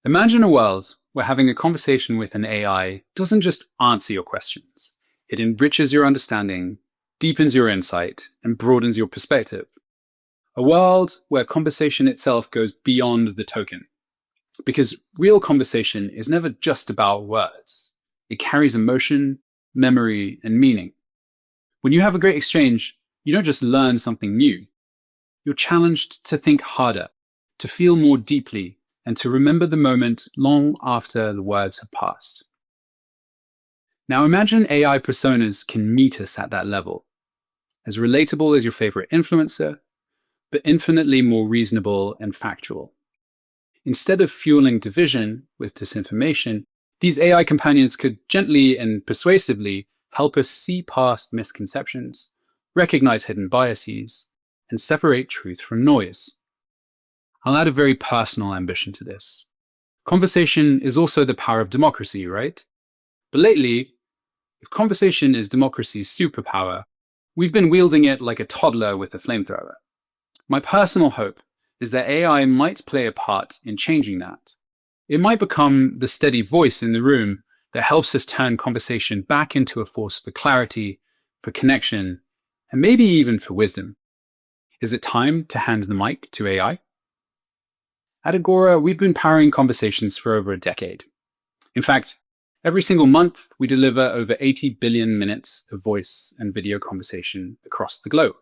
Imagine a world where having a conversation with an AI doesn't just answer your questions. It enriches your understanding, deepens your insight, and broadens your perspective. A world where conversation itself goes beyond the token. Because real conversation is never just about words. It carries emotion, memory, and meaning. When you have a great exchange, you don't just learn something new. You're challenged to think harder, to feel more deeply, and to remember the moment long after the words have passed. Now imagine AI personas can meet us at that level, as relatable as your favorite influencer, but infinitely more reasonable and factual. Instead of fueling division with disinformation, these AI companions could gently and persuasively help us see past misconceptions, recognize hidden biases, and separate truth from noise. I'll add a very personal ambition to this. Conversation is also the power of democracy, right? But lately, if conversation is democracy's superpower, we've been wielding it like a toddler with a flamethrower. My personal hope is that AI might play a part in changing that. It might become the steady voice in the room that helps us turn conversation back into a force for clarity, for connection, and maybe even for wisdom. Is it time to hand the mic to AI? At Agora, we've been powering conversations for over a decade. In fact, every single month, we deliver over 80 billion minutes of voice and video conversation across the globe.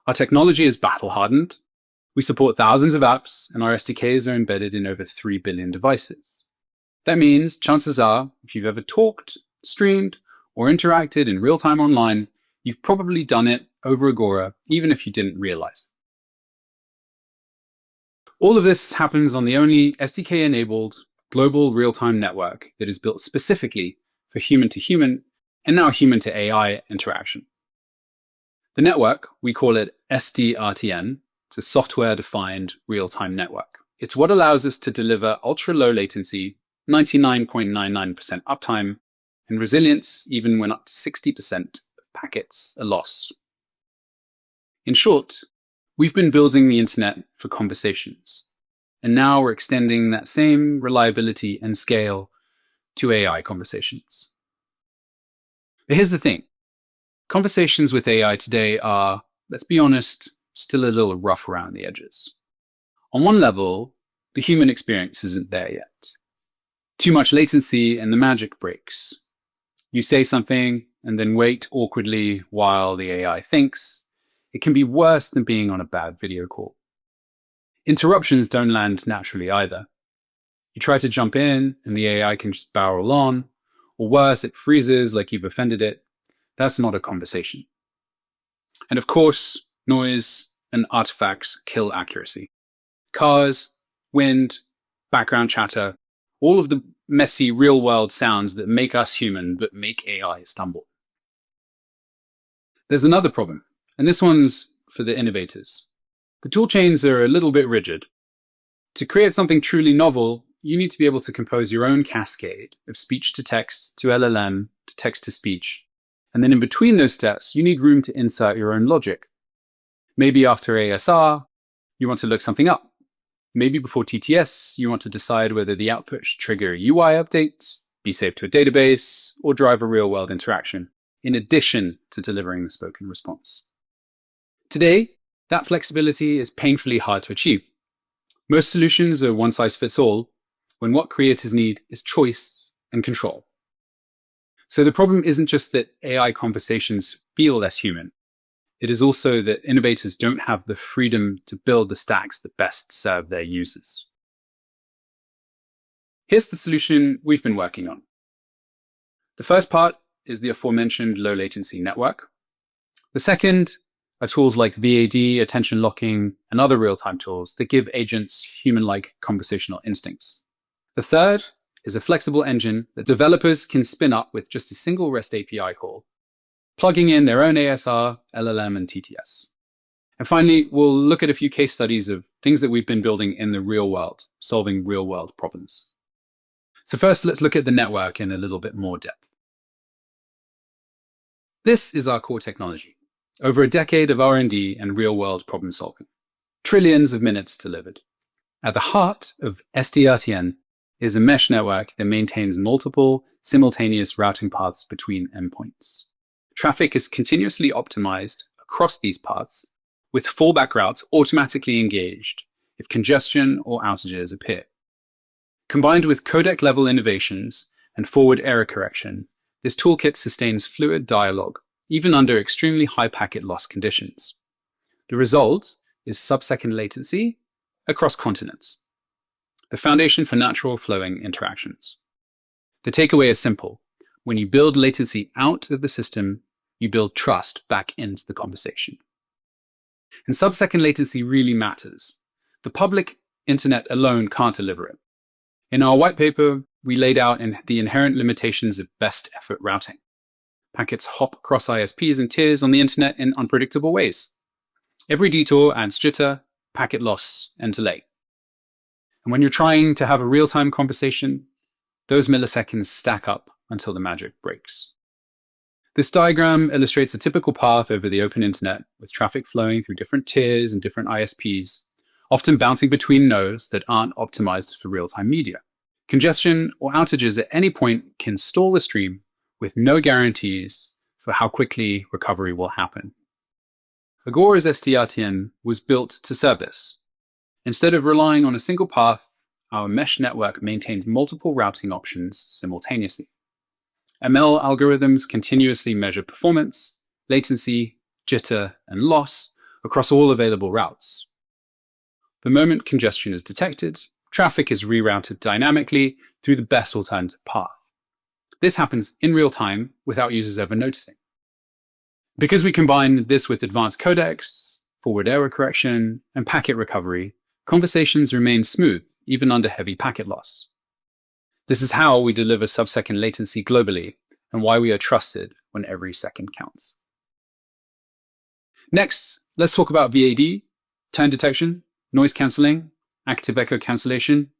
Our technology is battle-hardened. We support thousands of apps, and our SDKs are embedded in over 3 billion devices. That means, chances are, if you've ever talked, streamed, or interacted in real time online, you've probably done it over Agora, even if you didn't realize it. All of this happens on the only SDK-enabled global real-time network that is built specifically for human-to-human and now human-to-AI interaction. The network, we call it SDRTN. It's a software-defined real-time network. It's what allows us to deliver ultra-low latency, 99.99% uptime, and resilience even when up to 60% of packets are lost. In short, we've been building the internet for conversations, and now we're extending that same reliability and scale to AI conversations. But here's the thing. Conversations with AI today are, let's be honest, still a little rough around the edges. On one level, the human experience isn't there yet. Too much latency and the magic breaks. You say something and then wait awkwardly while the AI thinks. It can be worse than being on a bad video call. Interruptions don't land naturally either. You try to jump in and the AI can just barrel on, or worse, it freezes like you've offended it. That's not a conversation. And of course, noise and artifacts kill accuracy. Cars, wind, background chatter, all of the messy real-world sounds that make us human but make AI stumble. There's another problem, and this one's for the innovators. The toolchains are a little bit rigid. To create something truly novel, you need to be able to compose your own cascade of speech to text to LLM to text to speech. And then in between those steps, you need room to insert your own logic. Maybe after ASR, you want to look something up. Maybe before TTS, you want to decide whether the output should trigger a UI update, be saved to a database, or drive a real-world interaction, in addition to delivering the spoken response. Today, that flexibility is painfully hard to achieve. Most solutions are one-size-fits-all, when what creators need is choice and control. So the problem isn't just that AI conversations feel less human. It is also that innovators don't have the freedom to build the stacks that best serve their users. Here's the solution we've been working on. The first part is the aforementioned low latency network. The second are tools like VAD, attention locking, and other real-time tools that give agents human-like conversational instincts. The third is a flexible engine that developers can spin up with just a single REST API call, plugging in their own ASR, LLM, and TTS. And finally, we'll look at a few case studies of things that we've been building in the real world, solving real-world problems. So first, let's look at the network in a little bit more depth. This is our core technology. Over a decade of R&D and real-world problem solving. Trillions of minutes delivered. At the heart of SDRTN is a mesh network that maintains multiple simultaneous routing paths between endpoints. Traffic is continuously optimized across these paths, with fallback routes automatically engaged if congestion or outages appear. Combined with codec-level innovations and forward error correction, this toolkit sustains fluid dialogue, even under extremely high packet loss conditions. The result is sub-second latency across continents, the foundation for natural flowing interactions. The takeaway is simple. When you build latency out of the system, you build trust back into the conversation. And sub-second latency really matters. The public internet alone can't deliver it. In our white paper, we laid out the inherent limitations of best effort routing. Packets hop across ISPs and tiers on the internet in unpredictable ways. Every detour adds jitter, packet loss, and delay. And when you're trying to have a real-time conversation, those milliseconds stack up until the magic breaks. This diagram illustrates a typical path over the open internet, with traffic flowing through different tiers and different ISPs, often bouncing between nodes that aren't optimized for real-time media. Congestion or outages at any point can stall the stream with no guarantees for how quickly recovery will happen. Agora's SDRTN was built to serve this. Instead of relying on a single path, our mesh network maintains multiple routing options simultaneously. ML algorithms continuously measure performance, latency, jitter, and loss across all available routes. The moment congestion is detected, traffic is rerouted dynamically through the best alternative path. This happens in real time without users ever noticing. Because we combine this with advanced codecs, forward error correction, and packet recovery, conversations remain smooth even under heavy packet loss. This is how we deliver sub-second latency globally and why we are trusted when every second counts. Next, let's talk about VAD, turn detection, noise cancelling, active echo cancellation,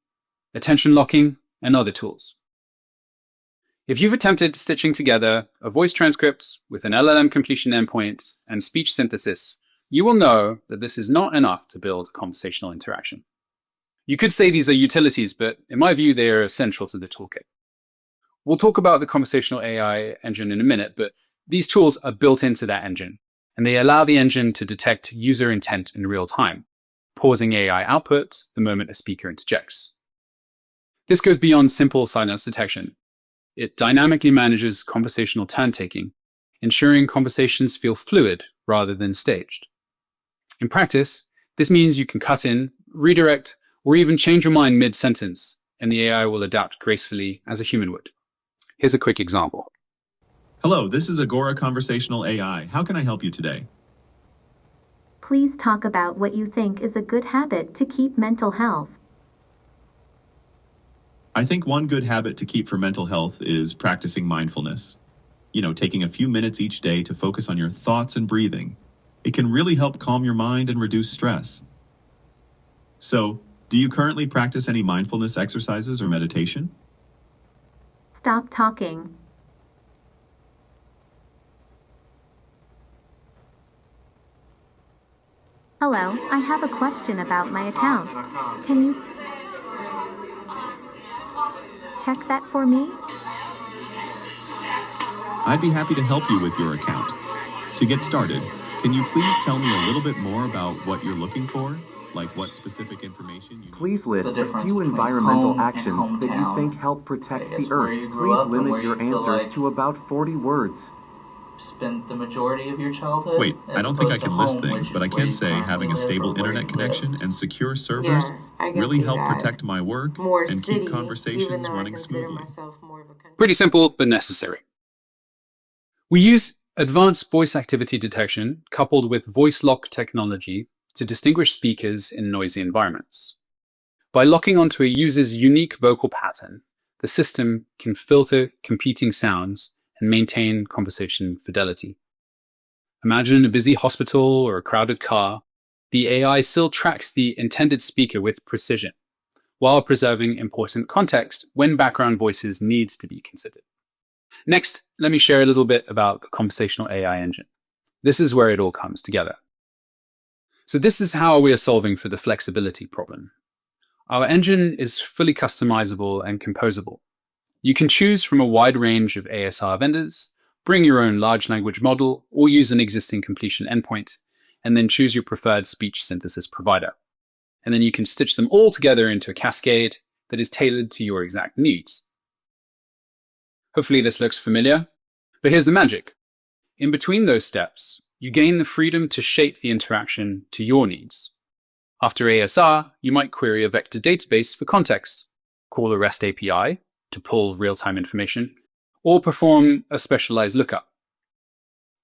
attention locking, and other tools. If you've attempted stitching together a voice transcript with an LLM completion endpoint and speech synthesis, you will know that this is not enough to build a conversational interaction. You could say these are utilities, but in my view, they are essential to the toolkit. We'll talk about the conversational AI engine in a minute, but these tools are built into that engine, and they allow the engine to detect user intent in real time, pausing AI output the moment a speaker interjects. This goes beyond simple silence detection. It dynamically manages conversational turn-taking, ensuring conversations feel fluid rather than staged. In practice, this means you can cut in, redirect, or even change your mind mid-sentence, and the AI will adapt gracefully as a human would. Here's a quick example. Hello, this is Agora Conversational AI. How can I help you today? Please talk about what you think is a good habit to keep mental health. I think one good habit to keep for mental health is practicing mindfulness. Taking a few minutes each day to focus on your thoughts and breathing. It can really help calm your mind and reduce stress. So, do you currently practice any mindfulness exercises or meditation? Stop talking. Hello, I have a question about my account. Can you check that for me? I'd be happy to help you with your account. To get started, can you please tell me a little bit more about what you're looking for? Like what specific information you... Please list a few environmental actions that you think help protect the Earth. Please limit your answers to about 40 words. Spent the majority of your childhood? Wait, I don't think I can list things, but I can say having a stable internet connection and secure servers really help protect my work and keep conversations running smoothly. Pretty simple, but necessary. We use advanced voice activity detection coupled with voice lock technology to distinguish speakers in noisy environments. By locking onto a user's unique vocal pattern, the system can filter competing sounds and maintain conversation fidelity. Imagine a busy hospital or a crowded car. The AI still tracks the intended speaker with precision, while preserving important context when background voices need to be considered. Next, let me share a little bit about the conversational AI engine. This is where it all comes together. So this is how we are solving for the flexibility problem. Our engine is fully customizable and composable. You can choose from a wide range of ASR vendors, bring your own large language model, or use an existing completion endpoint, and then choose your preferred speech synthesis provider. And then you can stitch them all together into a cascade that is tailored to your exact needs. Hopefully this looks familiar, but here's the magic. In between those steps, you gain the freedom to shape the interaction to your needs. After ASR, you might query a vector database for context, call a REST API to pull real-time information, or perform a specialized lookup.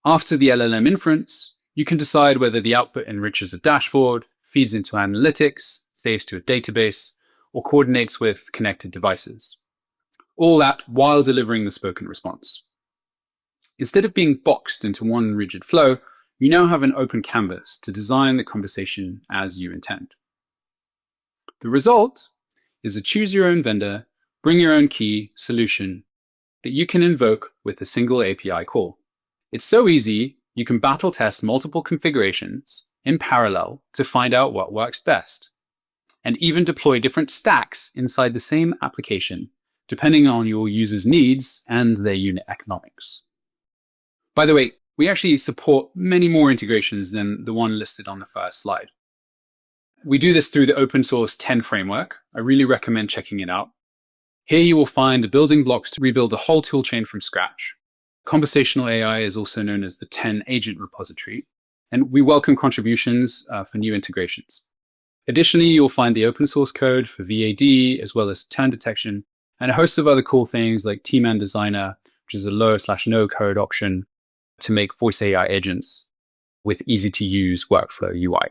After the LLM inference, you can decide whether the output enriches a dashboard, feeds into analytics, saves to a database, or coordinates with connected devices. All that while delivering the spoken response. Instead of being boxed into one rigid flow, you now have an open canvas to design the conversation as you intend. The result is a choose your own vendor, bring your own key solution that you can invoke with a single API call. It's so easy, you can battle test multiple configurations in parallel to find out what works best, and even deploy different stacks inside the same application, depending on your user's needs and their unit economics. By the way, we actually support many more integrations than the one listed on the first slide. We do this through the open source 10 framework. I really recommend checking it out. Here you will find the building blocks to rebuild the whole toolchain from scratch. Conversational AI is also known as the 10 agent repository, and we welcome contributions for new integrations. Additionally, you'll find the open source code for VAD, as well as turn detection, and a host of other cool things like T-Man Designer, which is a low/no code option to make voice AI agents with easy-to-use workflow UI.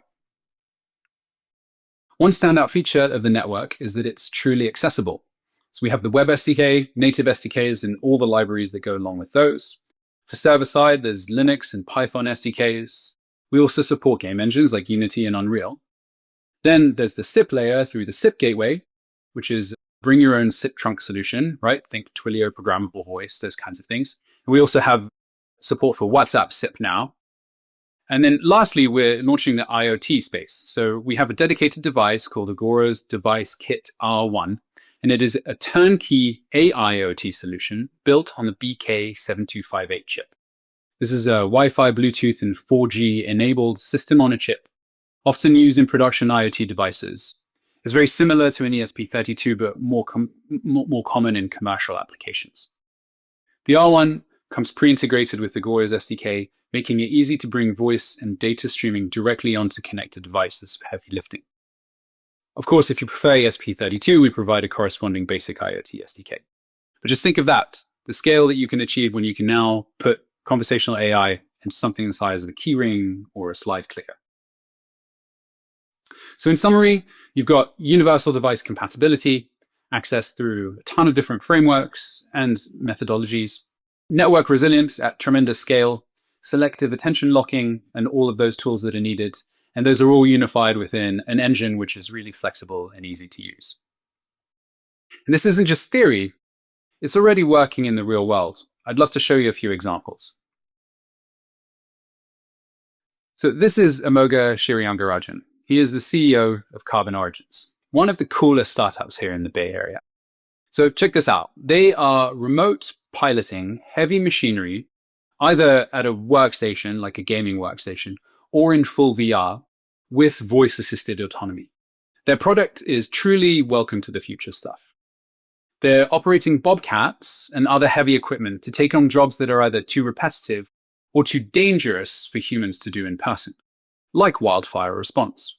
One standout feature of the network is that it's truly accessible. So we have the Web SDK, native SDKs, and all the libraries that go along with those. For server-side, there's Linux and Python SDKs. We also support game engines like Unity and Unreal. Then there's the SIP layer through the SIP gateway, which is bring your own SIP trunk solution, right? Think Twilio programmable voice, those kinds of things. And we also have support for WhatsApp SIP now. And then lastly, we're launching the IoT space. So we have a dedicated device called Agora's Device Kit R1, and it is a turnkey AIoT solution built on the BK7258 chip. This is a Wi-Fi, Bluetooth, and 4G enabled system on a chip, often used in production IoT devices. It's very similar to an ESP32, but more common in commercial applications. The R1 comes pre-integrated with Agora's SDK, making it easy to bring voice and data streaming directly onto connected devices for heavy lifting. Of course, if you prefer ESP32, we provide a corresponding basic IoT SDK. But just think of that, the scale that you can achieve when you can now put conversational AI into something the size of a keyring or a slide clicker. So in summary, you've got universal device compatibility, access through a ton of different frameworks and methodologies, network resilience at tremendous scale, selective attention locking, and all of those tools that are needed. And those are all unified within an engine which is really flexible and easy to use. And this isn't just theory, it's already working in the real world. I'd love to show you a few examples. So this is Amoga Shiriyangarajan. He is the CEO of Carbon Origins, one of the coolest startups here in the Bay Area. So check this out. They are remote piloting heavy machinery, either at a workstation, like a gaming workstation, or in full VR with voice-assisted autonomy. Their product is truly welcome to the future stuff. They're operating bobcats and other heavy equipment to take on jobs that are either too repetitive or too dangerous for humans to do in person, like wildfire response.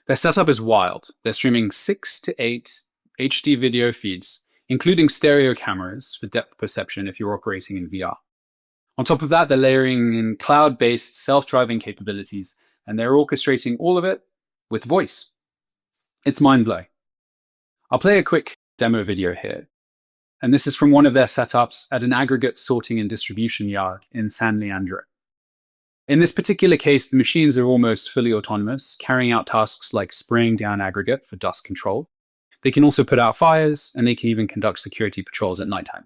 Their setup is wild. They're streaming 6 to 8 HD video feeds, including stereo cameras for depth perception if you're operating in VR. On top of that, they're layering in cloud-based self-driving capabilities, and they're orchestrating all of it with voice. It's mind-blowing. I'll play a quick demo video here. And this is from one of their setups at an aggregate sorting and distribution yard in San Leandro. In this particular case, the machines are almost fully autonomous, carrying out tasks like spraying down aggregate for dust control. They can also put out fires, and they can even conduct security patrols at nighttime.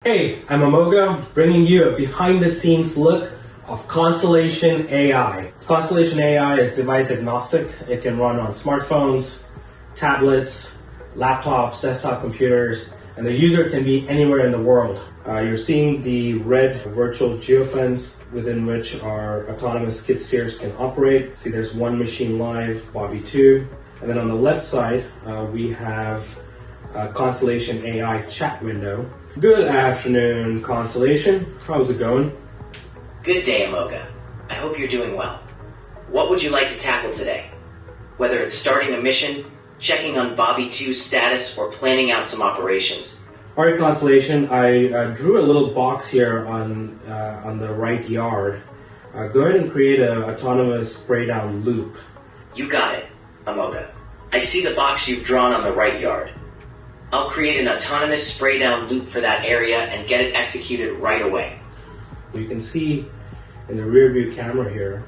Hey, I'm Amoga, bringing you a behind-the-scenes look of Constellation AI. Constellation AI is device agnostic. It can run on smartphones, tablets, laptops, desktop computers, and the user can be anywhere in the world. You're seeing the red virtual geofence within which our autonomous skid steers can operate. See, there's one machine live, Bobby 2. And then on the left side, we have Constellation AI chat window. Good afternoon, Constellation. How's it going? Good day, Amoga. I hope you're doing well. What would you like to tackle today? Whether it's starting a mission, checking on Bobby 2's status, or planning out some operations. All right, Constellation, I drew a little box here on the right yard. Go ahead and create an autonomous spray-down loop. You got it, Amoga. I see the box you've drawn on the right yard. I'll create an autonomous spray-down loop for that area and get it executed right away. You can see in the rear view camera here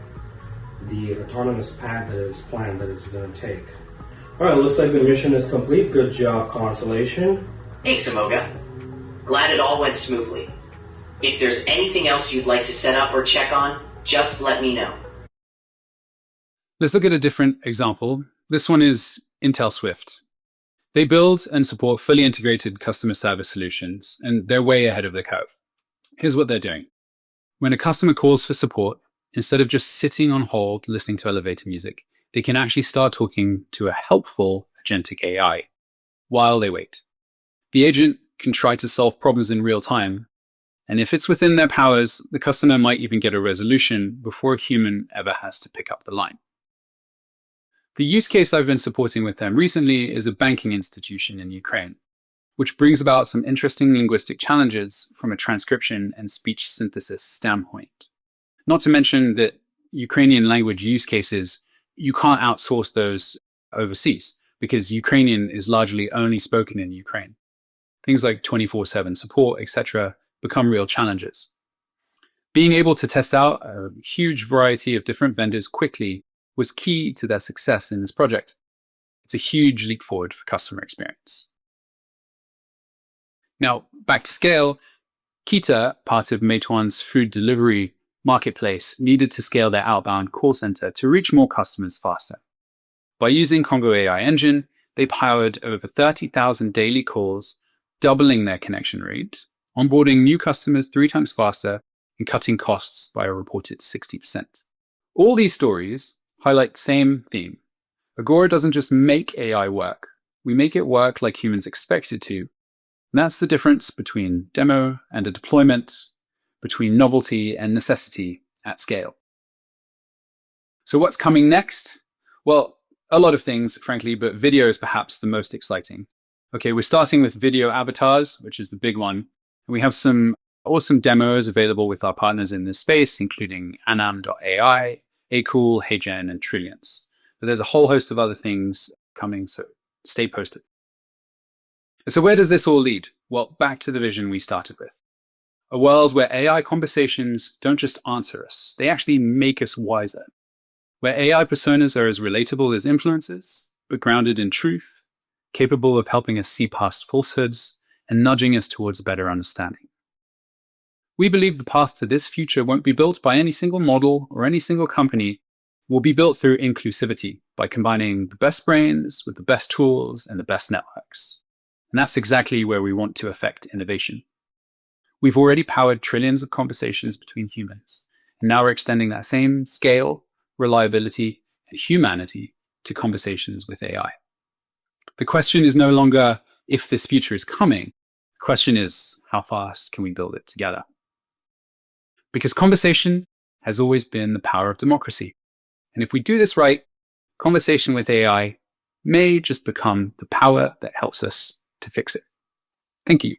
the autonomous path that it's planned that it's going to take. All right, looks like the mission is complete. Good job, Constellation. Thanks, Amoga. Glad it all went smoothly. If there's anything else you'd like to set up or check on, just let me know. Let's look at a different example. This one is Intel Swift. They build and support fully integrated customer service solutions, and they're way ahead of the curve. Here's what they're doing. When a customer calls for support, instead of just sitting on hold listening to elevator music, they can actually start talking to a helpful agentic AI while they wait. The agent can try to solve problems in real time, and if it's within their powers, the customer might even get a resolution before a human ever has to pick up the line. The use case I've been supporting with them recently is a banking institution in Ukraine, which brings about some interesting linguistic challenges from a transcription and speech synthesis standpoint. Not to mention that Ukrainian language use cases, you can't outsource those overseas because Ukrainian is largely only spoken in Ukraine. Things like 24/7 support, etc., become real challenges. Being able to test out a huge variety of different vendors quickly was key to their success in this project. It's a huge leap forward for customer experience. Now, back to scale, Kita, part of Meituan's food delivery marketplace, needed to scale their outbound call center to reach more customers faster. By using Congo AI Engine, they powered over 30,000 daily calls, doubling their connection rate, onboarding new customers 3 times faster, and cutting costs by a reported 60%. All these stories highlight the same theme. Agora doesn't just make AI work. We make it work like humans expect it to. And that's the difference between demo and a deployment, between novelty and necessity at scale. So what's coming next? Well, a lot of things, frankly, but video is perhaps the most exciting. Okay, we're starting with video avatars, which is the big one. And we have some awesome demos available with our partners in this space, including Anam.ai, Acool, HeyGen, and Trillions. But there's a whole host of other things coming, so stay posted. So where does this all lead? Well, back to the vision we started with. A world where AI conversations don't just answer us, they actually make us wiser. Where AI personas are as relatable as influencers, but grounded in truth, capable of helping us see past falsehoods, and nudging us towards a better understanding. We believe the path to this future won't be built by any single model or any single company. It will be built through inclusivity by combining the best brains with the best tools and the best networks. And that's exactly where we want to affect innovation. We've already powered trillions of conversations between humans, and now we're extending that same scale, reliability, and humanity to conversations with AI. The question is no longer if this future is coming. The question is, how fast can we build it together? Because conversation has always been the power of democracy. And if we do this right, conversation with AI may just become the power that helps us to fix it. Thank you.